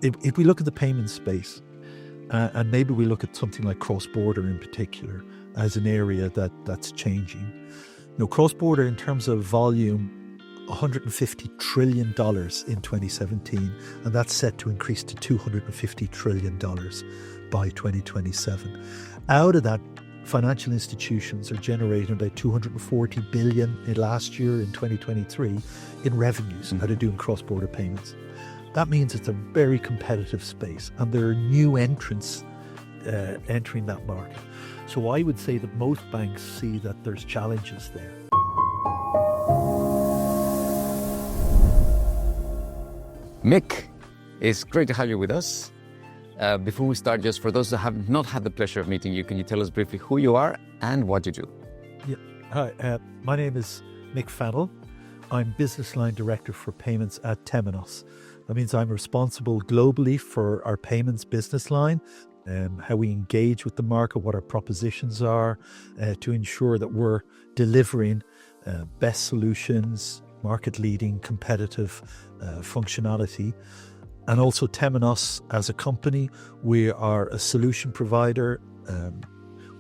If we look at the payment space, and maybe we look at something like cross-border in particular as an area that's changing. Cross-border in terms of volume, $150 trillion in 2017, and that's set to increase to $250 trillion by 2027. Out of that, financial institutions are generating about $240 billion in last year in 2023 in revenues out of doing cross-border payments. That means it's a very competitive space, and there are new entrants entering that market. So I would say that most banks see that there's challenges there. Mick, it's great to have you with us. Before we start, just for those that have not had the pleasure of meeting you, can you tell us briefly who you are and what you do? Yeah. Hi, my name is Mick Fennell. I'm Business Line Director for Payments at Temenos. That means I'm responsible globally for our payments business line, how we engage with the market, what our propositions are, to ensure that we're delivering best solutions, market-leading, competitive functionality. And also Temenos as a company, we are a solution provider.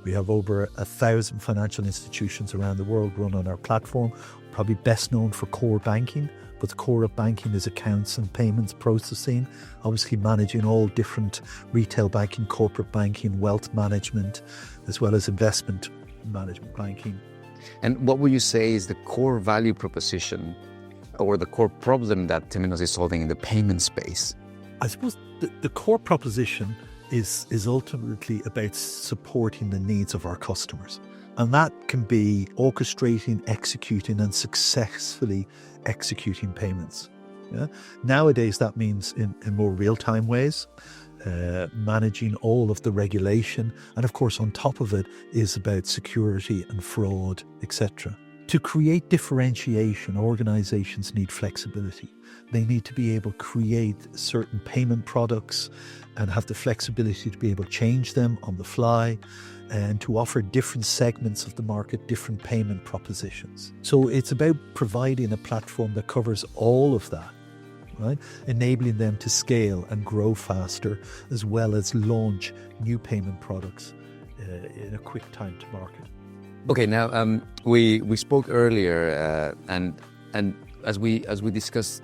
We have over 1,000 financial institutions around the world run on our platform, probably best known for core banking, but the core of banking is accounts and payments processing, obviously managing all different retail banking, corporate banking, wealth management, as well as investment management banking. And what would you say is the core value proposition or the core problem that Temenos is solving in the payment space? I suppose the core proposition is ultimately about supporting the needs of our customers. And that can be orchestrating, executing, and successfully executing payments. Yeah? Nowadays, that means in more real-time ways, managing all of the regulation. And of course, on top of it is about security and fraud, etc. To create differentiation, organizations need flexibility. They need to be able to create certain payment products and have the flexibility to be able to change them on the fly and to offer different segments of the market, different payment propositions. So it's about providing a platform that covers all of that, right? Enabling them to scale and grow faster, as well as launch new payment products in a quick time to market. Okay, now we spoke earlier, and as we discussed,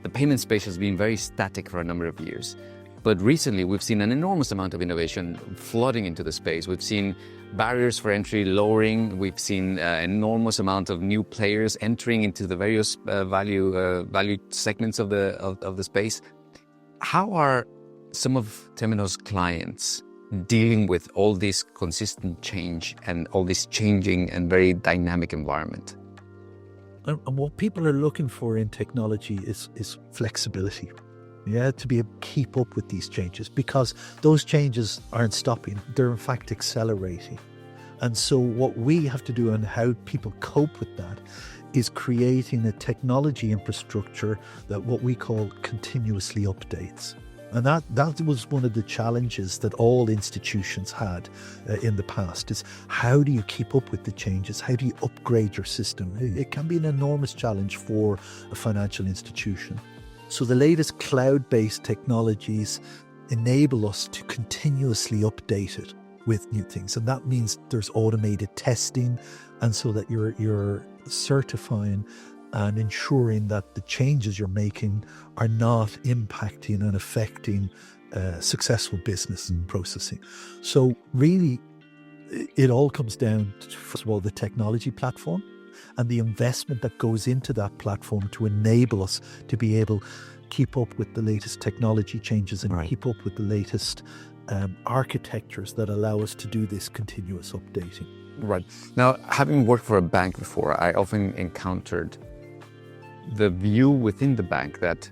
the payment space has been very static for a number of years. But recently, we've seen an enormous amount of innovation flooding into the space. We've seen barriers for entry lowering. We've seen an enormous amount of new players entering into the various value segments of the space. How are some of Temenos' clients dealing with all this consistent change and all this changing and very dynamic environment? And what people are looking for in technology is flexibility. Yeah, to be able to keep up with these changes, because those changes aren't stopping, they're in fact accelerating. And so what we have to do and how people cope with that is creating a technology infrastructure that what we call continuously updates. And that was one of the challenges that all institutions had in the past, is how do you keep up with the changes? How do you upgrade your system? It can be an enormous challenge for a financial institution. So the latest cloud-based technologies enable us to continuously update it with new things. And that means there's automated testing, and so that you're certifying and ensuring that the changes you're making are not impacting and affecting successful business and processing. So really, it all comes down to, first of all, the technology platform and the investment that goes into that platform to enable us to be able to keep up with the latest technology changes and keep up with the latest architectures that allow us to do this continuous updating. Right. Now, having worked for a bank before, I often encountered the view within the bank that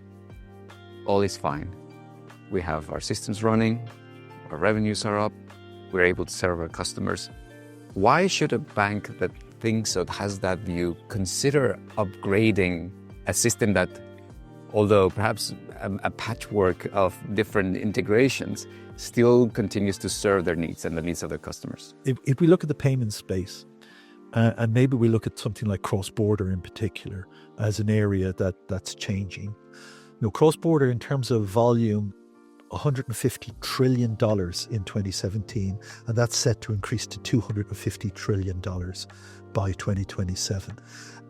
all is fine. We have our systems running, our revenues are up, we're able to serve our customers. Why should a bank that thinks or has that view consider upgrading a system that, although perhaps a patchwork of different integrations, still continues to serve their needs and the needs of their customers? If we look at the payment space, and maybe we look at something like cross-border in particular as an area that's changing. Cross-border in terms of volume, $150 trillion in 2017, and that's set to increase to $250 trillion by 2027.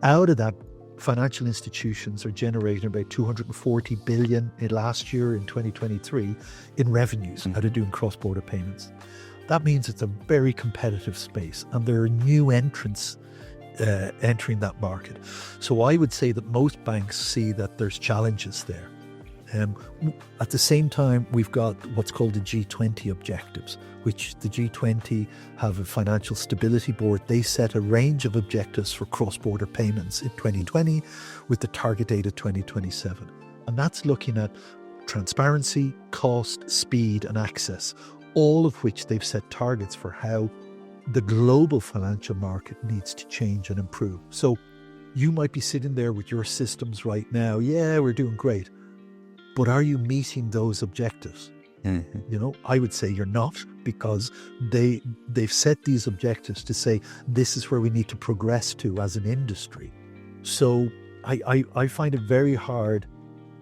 Out of that, financial institutions are generating about $240 billion in last year in 2023 in revenues out of doing cross-border payments. That means it's a very competitive space, and there are new entrants entering that market. So I would say that most banks see that there's challenges there. At the same time, we've got what's called the G20 objectives, which the G20 have a financial stability board. They set a range of objectives for cross-border payments in 2020 with the target date of 2027. And that's looking at transparency, cost, speed, and access, all of which they've set targets for how the global financial market needs to change and improve. So you might be sitting there with your systems right now. Yeah, we're doing great. But are you meeting those objectives? You know, I would say you're not, because they've set these objectives to say this is where we need to progress to as an industry. So I find it very hard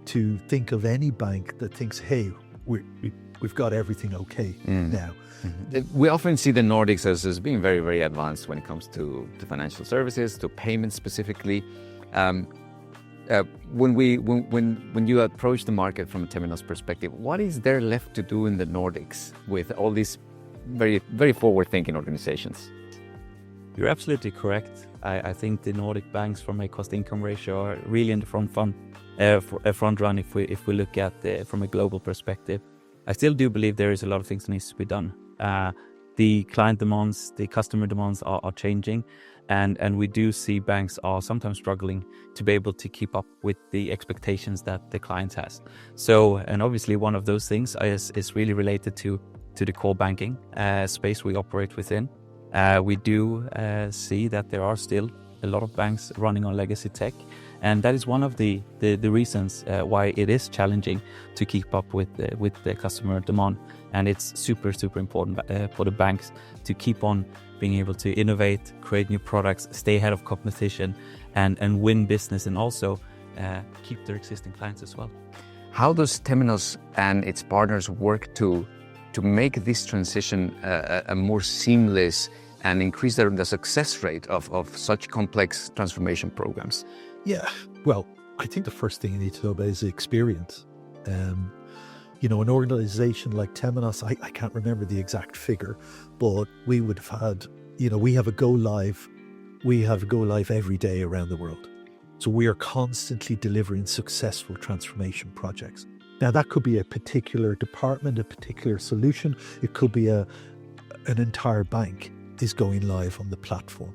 to think of any bank that thinks, hey, we've got everything okay now. We often see the Nordics as being very, very advanced when it comes to financial services, to payments specifically. When you approach the market from a Temenos perspective, what is there left to do in the Nordics with all these very, very forward-thinking organizations? You're absolutely correct. I think the Nordic banks, from a cost-income ratio, are really in the front run if we look at from a global perspective. I still do believe there is a lot of things that needs to be done. The client demands, the customer demands are changing. And we do see banks are sometimes struggling to be able to keep up with the expectations that the client has. So, and obviously one of those things is really related to the core banking space we operate within. We do see that there are still a lot of banks running on legacy tech. And that is one of the reasons why it is challenging to keep up with the customer demand. And it's super, super important for the banks to keep on being able to innovate, create new products, stay ahead of competition, and win business, and also keep their existing clients as well. How does Temenos and its partners work to make this transition a more seamless and increase the success rate of such complex transformation programs? Yeah, well, I think the first thing you need to know about is the experience. You know, an organization like Temenos, I can't remember the exact figure, but we would have had, you know, we have a go live every day around the world. So we are constantly delivering successful transformation projects. Now, that could be a particular department, a particular solution. It could be an entire bank is going live on the platform.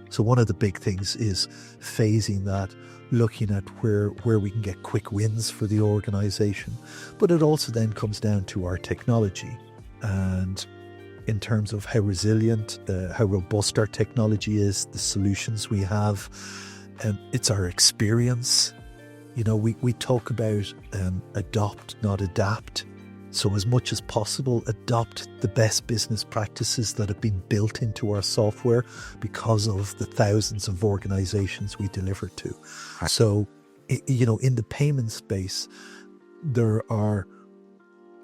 So one of the big things is phasing that, looking at where we can get quick wins for the organization. But it also then comes down to our technology, and in terms of how resilient, how robust our technology is, the solutions we have, it's our experience. You know, we talk about adopt, not adapt. So as much as possible, adopt the best business practices that have been built into our software because of the thousands of organizations we deliver to. So, you know, in the payment space, there are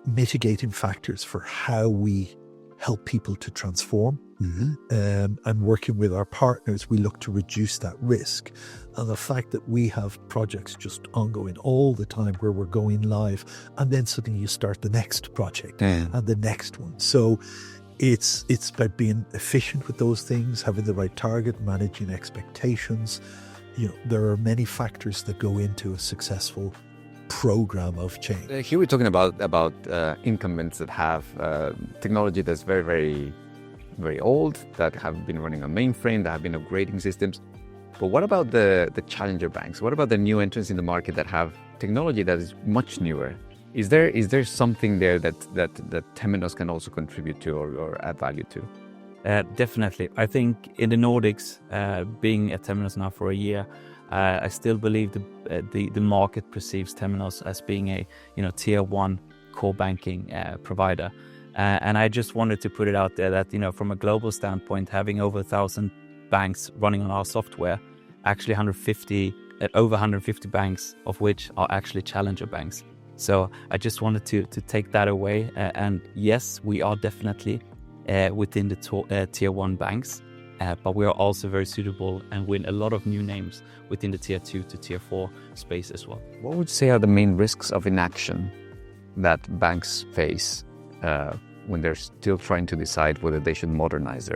mitigating factors for how we help people to transform. And working with our partners, we look to reduce that risk. And the fact that we have projects just ongoing all the time where we're going live, and then suddenly you start the next project and the next one. So it's about being efficient with those things, having the right target, managing expectations. You know, there are many factors that go into a successful program of change. Here we're talking about incumbents that have technology that's very, very, very old, that have been running on mainframe, that have been upgrading systems. But what about the challenger banks? What about the new entrants in the market that have technology that is much newer? Is there something there that Temenos can also contribute to or add value to? Definitely. I think in the Nordics, being at Temenos now for a year, I still believe the market perceives Temenos as being a tier one core banking provider. And I just wanted to put it out there that, from a global standpoint, having over 1,000 banks running on our software, actually over 150 banks of which are actually challenger banks. So I just wanted to take that away. And yes, we are definitely within the tier 1 banks, but we are also very suitable and win a lot of new names within the tier 2 to tier 4 space as well. What would you say are the main risks of inaction that banks face when they're still trying to decide whether they should modernize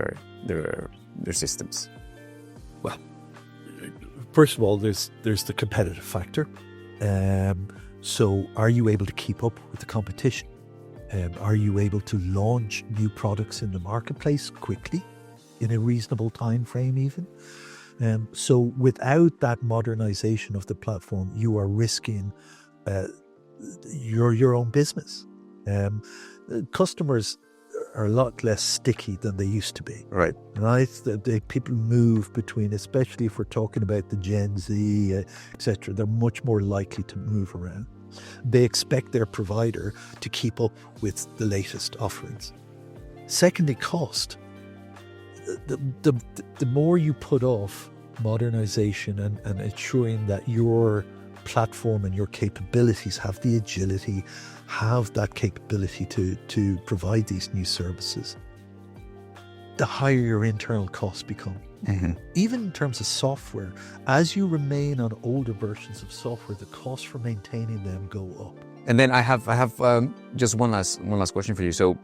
their systems? Well, first of all, there's the competitive factor. So are you able to keep up with the competition? Are you able to launch new products in the marketplace quickly, in a reasonable time frame even? So without that modernization of the platform, you are risking your own business. Customers are a lot less sticky than they used to be. Right. Right? People move between, especially if we're talking about the Gen Z, etc. They're much more likely to move around. They expect their provider to keep up with the latest offerings. Secondly, cost. The more you put off modernization and ensuring that your platform and your capabilities have the agility, have that capability to provide these new services, the higher your internal costs become. Mm-hmm. Even in terms of software, as you remain on older versions of software, the costs for maintaining them go up. And then I have just one last question for you. So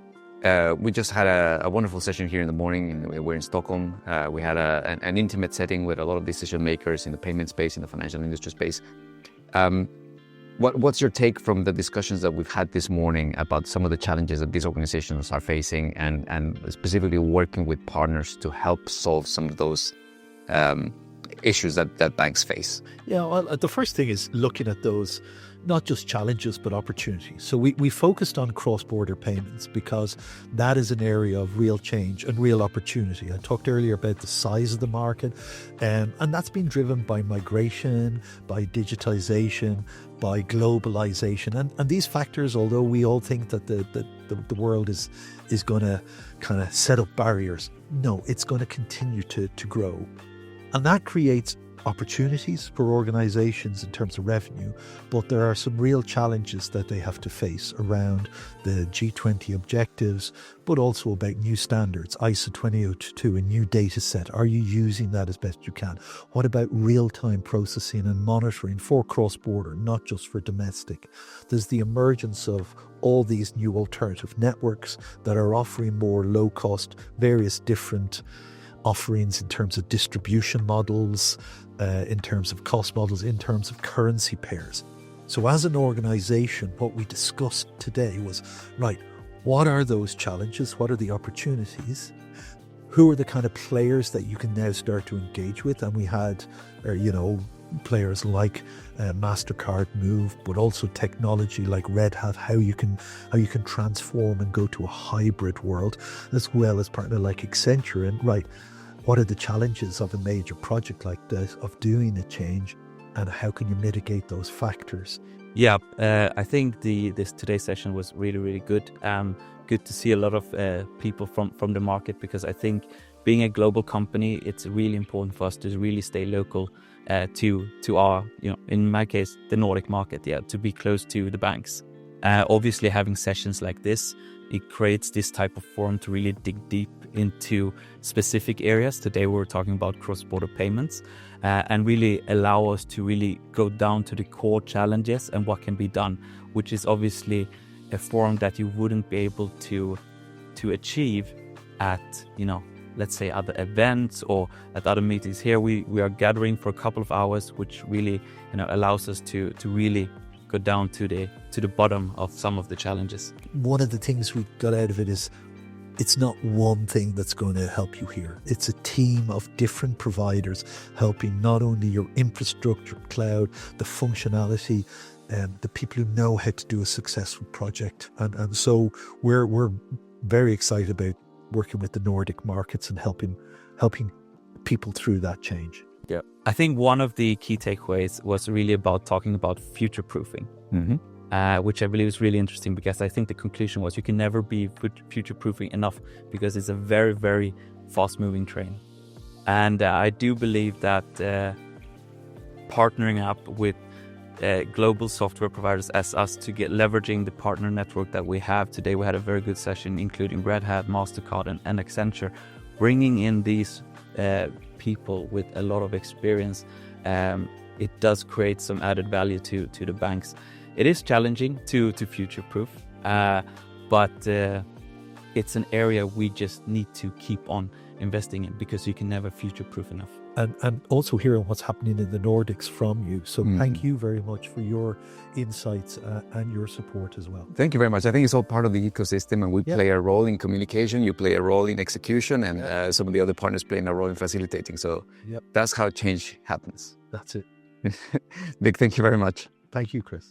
we just had a wonderful session here in the morning. We're in Stockholm. We had an intimate setting with a lot of decision makers in the payment space, in the financial industry space. What's your take from the discussions that we've had this morning about some of the challenges that these organizations are facing, and specifically working with partners to help solve some of those issues that banks face? Yeah, well, the first thing is looking at those, not just challenges, but opportunities. So we focused on cross-border payments because that is an area of real change and real opportunity. I talked earlier about the size of the market, and that's been driven by migration, by digitization, by globalization. And these factors, although we all think that the world is going to kind of set up barriers, no, it's going to continue to grow. And that creates opportunities for organizations in terms of revenue, but there are some real challenges that they have to face around the G20 objectives, but also about new standards, ISO 20022, a new data set. Are you using that as best you can? What about real-time processing and monitoring for cross-border, not just for domestic? There's the emergence of all these new alternative networks that are offering more low-cost, various different offerings in terms of distribution models, in terms of cost models, in terms of currency pairs. So as an organization, what we discussed today was, right, what are those challenges? What are the opportunities? Who are the kind of players that you can now start to engage with? And we had, players like MasterCard Move, but also technology like Red Hat, how you can transform and go to a hybrid world, as well as partner like Accenture. And right, what are the challenges of a major project like this, of doing a change, and how can you mitigate those factors? Yeah, I think this today's session was really, really good. Good to see a lot of people from the market, because I think being a global company, it's really important for us to really stay local to our, in my case, the Nordic market, to be close to the banks. Obviously, having sessions like this, it creates this type of forum to really dig deep into specific areas. Today we're talking about cross-border payments, and really allow us to really go down to the core challenges and what can be done, which is obviously a forum that you wouldn't be able to achieve at, let's say other events or at other meetings. Here we are gathering for a couple of hours, which really allows us to really go down to the bottom of some of the challenges. One of the things we got out of it is it's not one thing that's going to help you here. It's a team of different providers helping not only your infrastructure, cloud, the functionality, the people who know how to do a successful project. And so we're very excited about working with the Nordic markets and helping people through that change. Yeah, I think one of the key takeaways was really about talking about future-proofing, which I believe is really interesting, because I think the conclusion was you can never be future-proofing enough, because it's a very, very fast-moving train. And I do believe that partnering up with global software providers as us to get leveraging the partner network that we have. Today we had a very good session including Red Hat, MasterCard and Accenture, bringing in these people with a lot of experience. It does create some added value to the banks. It is challenging to future-proof, but it's an area we just need to keep on investing in, because you can never future-proof enough. And also hearing what's happening in the Nordics from you. So thank you very much for your insights and your support as well. Thank you very much. I think it's all part of the ecosystem, and we play a role in communication, you play a role in execution, and some of the other partners playing a role in facilitating. So that's how change happens. That's it. Mick, thank you very much. Thank you, Chris.